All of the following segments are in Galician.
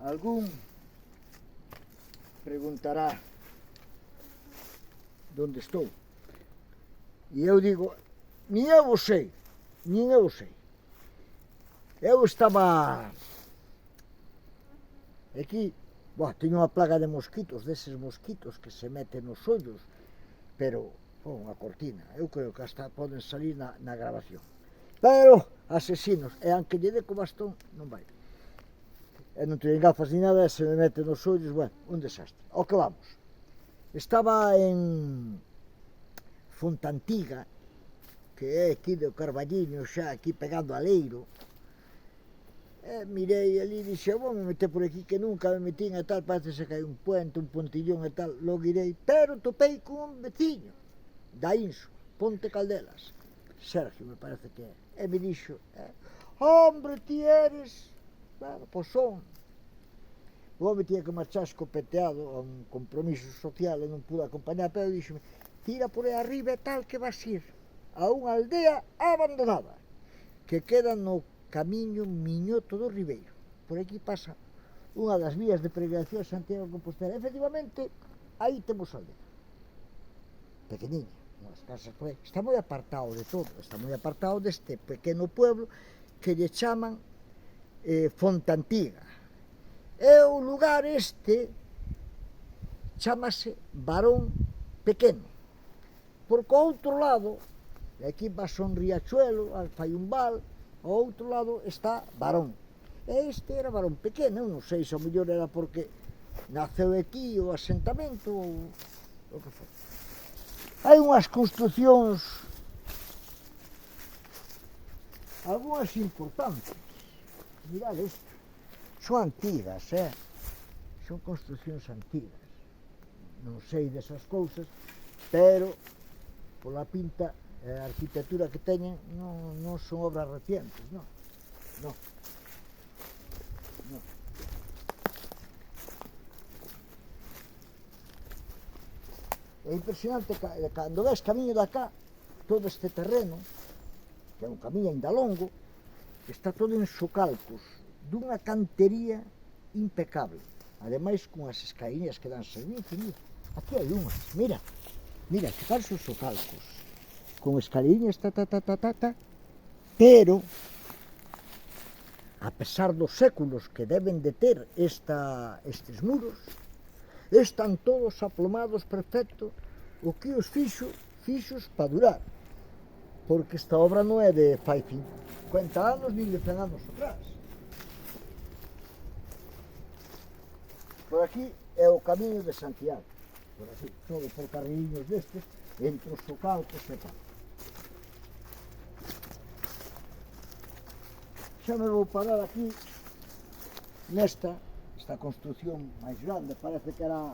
Algún preguntará onde estou. E eu digo, nin eu o sei. Eu estaba aquí, teño unha plaga de mosquitos, deses mosquitos que se meten nos ollos, pero unha cortina, eu creo que hasta poden salir na grabación. Pero asesinos, e aunque lle dé co bastón, non vai. E non teñen gafas ni nada, e se me mete nos ollos, un desastre. Ao que vamos. Estaba en Fontantiga, que é aquí do Carballiño, xa aquí pegando a Leiro, e mirei ali e dixe, vou me meter por aquí, que nunca me metín e tal, parece que hai un puente, un pontillón e tal, logo irei, pero topei con un veciño da Inso, Ponte Caldelas, Sergio me parece que é, e me dixo, hombre, ti eres, pois son. O home tiña que marchar escopeteado a un compromiso social e non pude acompañar, pero díxome, tira por aí arriba e tal que vas ir a unha aldea abandonada que queda no camiño Miñoto do Ribeiro. Por aquí pasa unha das vías de peregrinación Santiago de Compostela. Efectivamente, aí temos aldea. Pequeniña, unhas casas por aí. Está moi apartado de todo, está moi apartado deste pequeno pueblo que lle chaman Fontantiga. E o lugar este chámase Barón Pequeno, porque ao outro lado, aquí vas un riachuelo, fai un val, ao outro lado está Barón. E este era Barón Pequeno, non sei se ao mellor era porque naceu aquí o asentamento ou o que foi. Hai unhas construcións, algunhas importantes. Mirad isto. Son antigas, son construcións antigas. Non sei desas cousas, pero pola pinta e a arquitectura que teñen non son obras recientes, non. É impresionante cando ves camiño de acá, todo este terreno, que é un camiño ainda longo, está todo en socalcos, dunha cantería impecable, ademais con as escaliñas que dan servicio. Aquí hai unhas, mira, fijarse os socalcos, con escaliñas, pero a pesar dos séculos que deben de ter estes muros, están todos aplomados perfecto, o que os fixos para durar, porque esta obra non é de fai 50 anos nin de 100 anos atrás. Por aquí é o camiño de Santiago, por aquí, todo por carrilinhos destes, entre os socalcos e tal. Xa me vou parar aquí, nesta construción máis grande, parece que era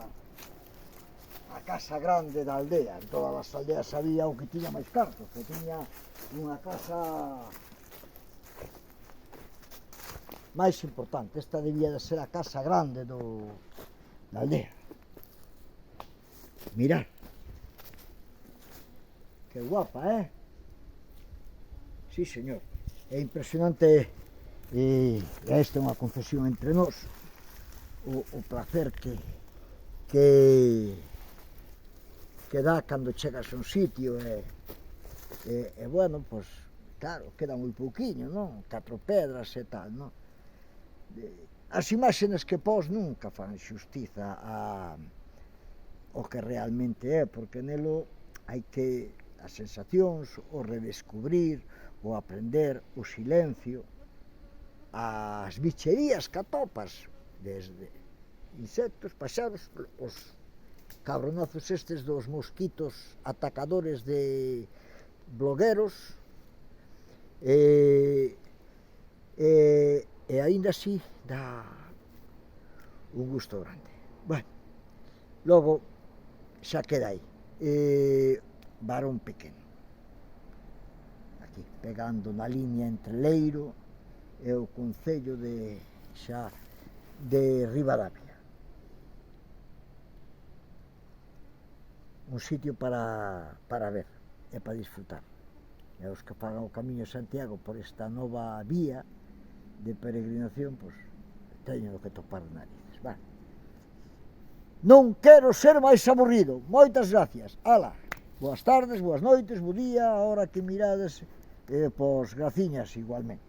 a casa grande da aldea. En todas as aldeas había o que tiña máis cartos, que tiña unha casa máis importante. Esta debía de ser a casa grande da aldea. Mirad, que guapa, Sí, señor. É impresionante, e esta é unha confesión entre nós, o placer que dá cando chegas a un sitio e bueno, pois, claro, queda moi pouquiño, non? 4 pedras e tal, non? As imaxes que pos nunca fan xustiza ao que realmente é, porque nelo hai que as sensacións, o redescubrir, o aprender, o silencio, as bicherías que atopas, desde insectos, paxaros, os cabronazos estes dos mosquitos atacadores de blogueros, e aínda así dá un gusto grande. Bueno, logo xa queda aí, Barón Pequeno, aquí pegando na liña entre Leiro e o concello de Ribadavia. Un sitio para ver e para disfrutar. E os que fagan o camiño de Santiago por esta nova vía de peregrinación, pois teño que topar narices. Vale. Non quero ser máis aburrido. Moitas gracias. Ala, boas tardes, boas noites, bo día, a hora que mirades, pois graciñas igualmente.